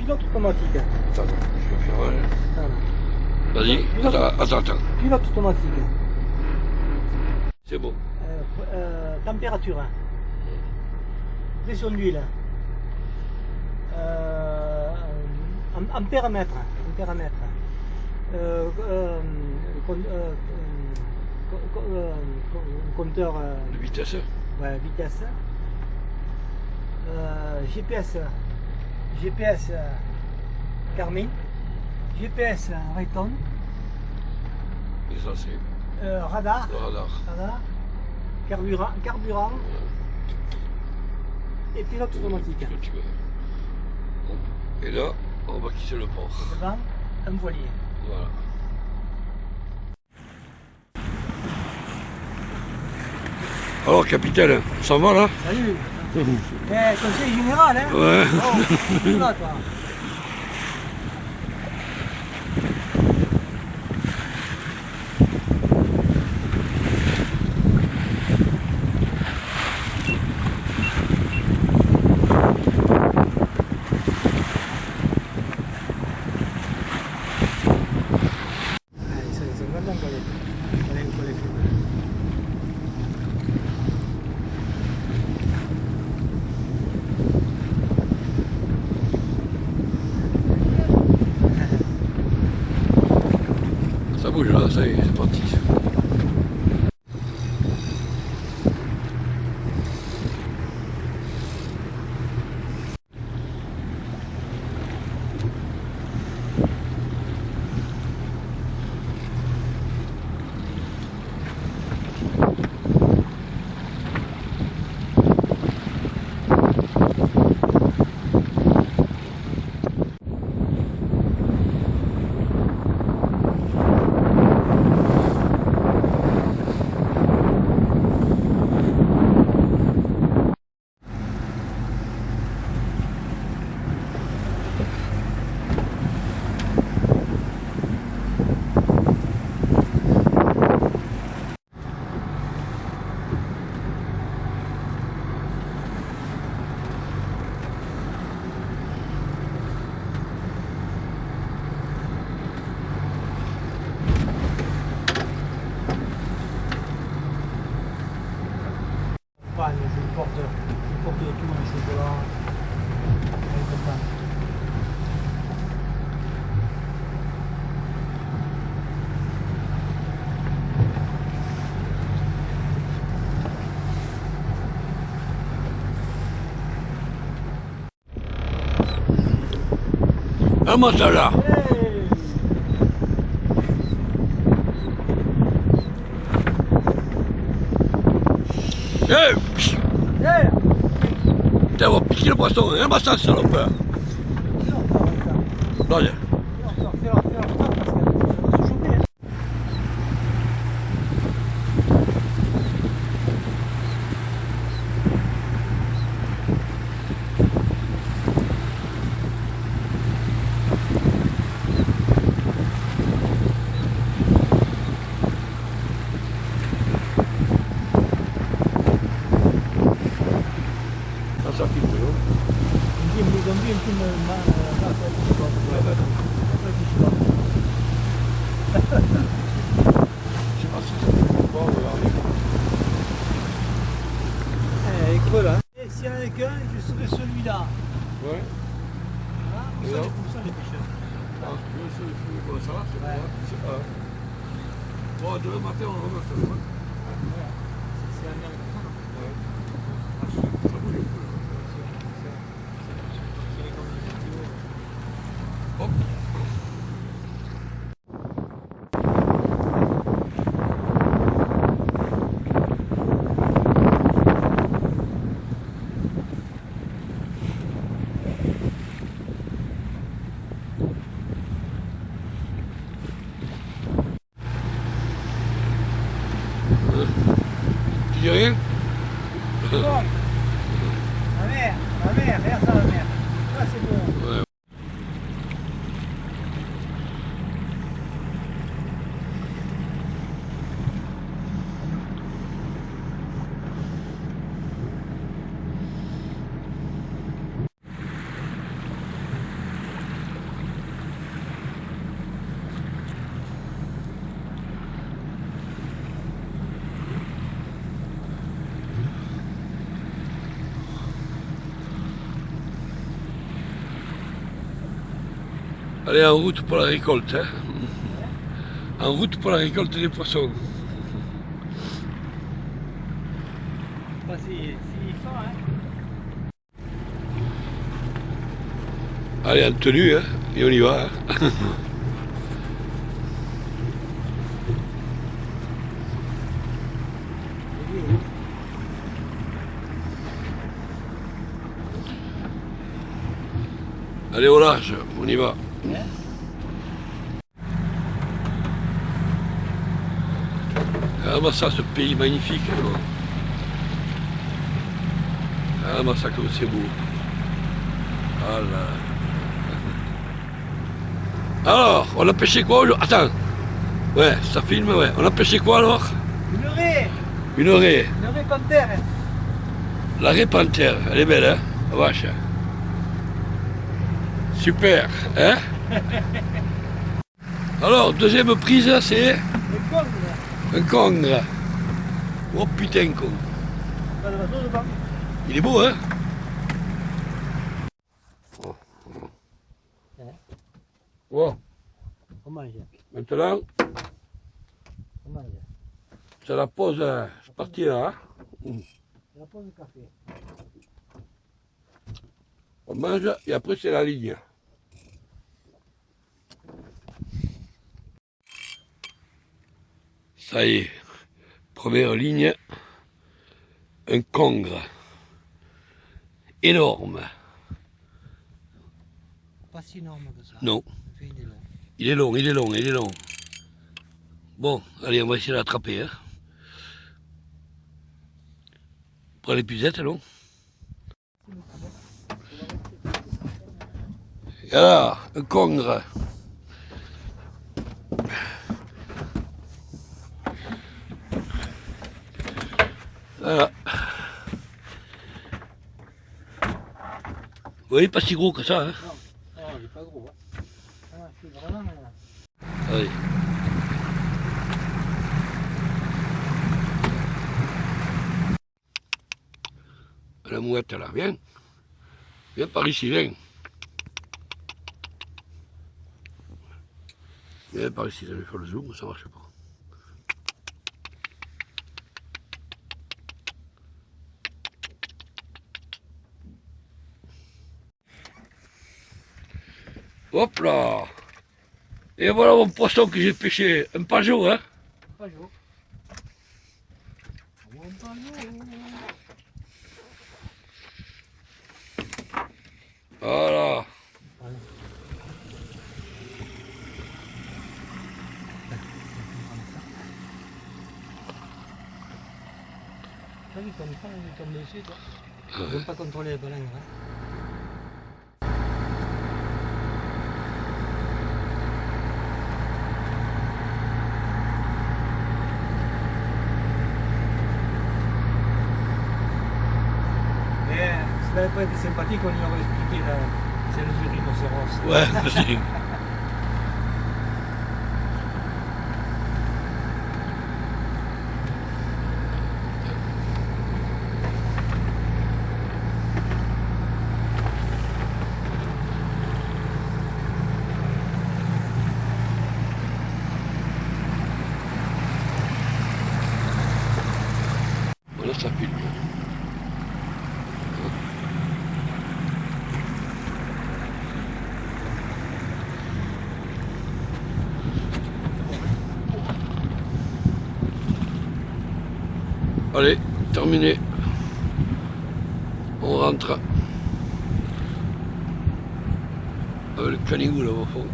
pilote automatique. Attends, je vais faire un... Vas-y, attends. Pilote automatique. C'est bon. Température. Pression d'huile. Ampèremètre. Compteur. De vitesse. Ouais, vitesse. GPS Garmin. GPS Raytheon. Et ça, c'est Radar. le radar. Carburant. Et pilote automatique. Ce que tu veux. Bon. Et là, on va quitter le port. Devant, un voilier. Voilà. Alors, capitaine, ça va là? Salut. Conseil général, hein? Ouais. Oh, tu vas, toi. Ils sont contents qu'on les filme. Ça bouge là, ça y est, c'est parti. Ils portent tout, les chocolats. Elle est contente. Un matala. Hey! Hey! T'as va piquer le poisson, un massage salopeur. Allez. Fais-leur, parce qu'elle va se choper. Ça pique, non? Ils ont vu un film Je sais pas si c'est bon, regardez. il est creux là. Et s'il y en avait qu'un, je serais celui-là. Ouais. Voilà, Et là pour ça les pêcheurs. Ah, bon, ça va, c'est Ouais. bon. C'est pas... Bon, demain matin, on remet ça. Ouais. C'est américain. Ça bouge un peu. Hop. Tu dis rien? C'est bon. La mer, regarde ça la mer. Là c'est bon. Ouais. Allez, en route pour la récolte. Hein. En route pour la récolte des poissons. Enfin, s'il sort, hein. Allez, en tenue, hein, et on y va. Hein. Allez, au large, on y va. Ah, bah ça, ce pays magnifique. Hein. Ah, bah ça, comme c'est beau. Ah là. Alors, on a pêché quoi aujourd'hui? Attends. Ouais, ça filme, ouais. On a pêché quoi alors? Une raie. Une raie. Une raie panthère. Hein. La raie panthère, elle est belle, hein? La vache. Super, hein? Alors, deuxième prise, c'est Le congre. un congre. Oh putain, con. Pas de bateau dedans. Il est beau, hein? Bon, On mange. maintenant, On mange. c'est la pause, c'est parti là. Hein? La pause de café. On mange et après c'est la ligne. Ça y est, première ligne, un congre énorme. Pas si énorme que ça. Non, Il est long. il est long, il est long, il est long. Bon, allez, on va essayer de l'attraper. Hein. Prends l'épuisette, non? Et là, un congre. Voilà. Vous voyez, pas si gros que ça. Hein. Non, non, il est pas gros. Hein. Ah, je suis vraiment. Allez. La mouette là, viens. Viens par ici, viens. Viens par ici, je vais faire le zoom, ça marche pas. Hop là. Et voilà mon poisson que j'ai pêché, un pajot, hein. Pas jour. Voilà. T'as vu comme ça, il tombe dessus, toi. Je ne veux pas contrôler les baleines. Hein. Ça n'avait pas été sympathique, on lui aurait expliqué la... c'est le rhinocéros. Ouais, merci. Voilà, ça filme. Allez, terminé. On rentre. Le canigou là au fond.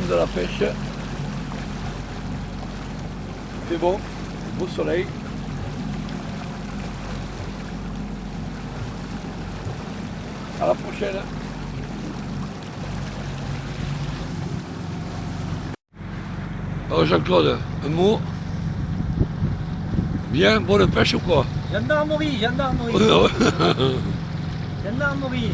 de la pêche. C'est bon, beau soleil. À la prochaine. Alors Jean-Claude, un mot. Bien, bonne pêche ou quoi? Gendarmerie, gendarmerie, gendarmerie.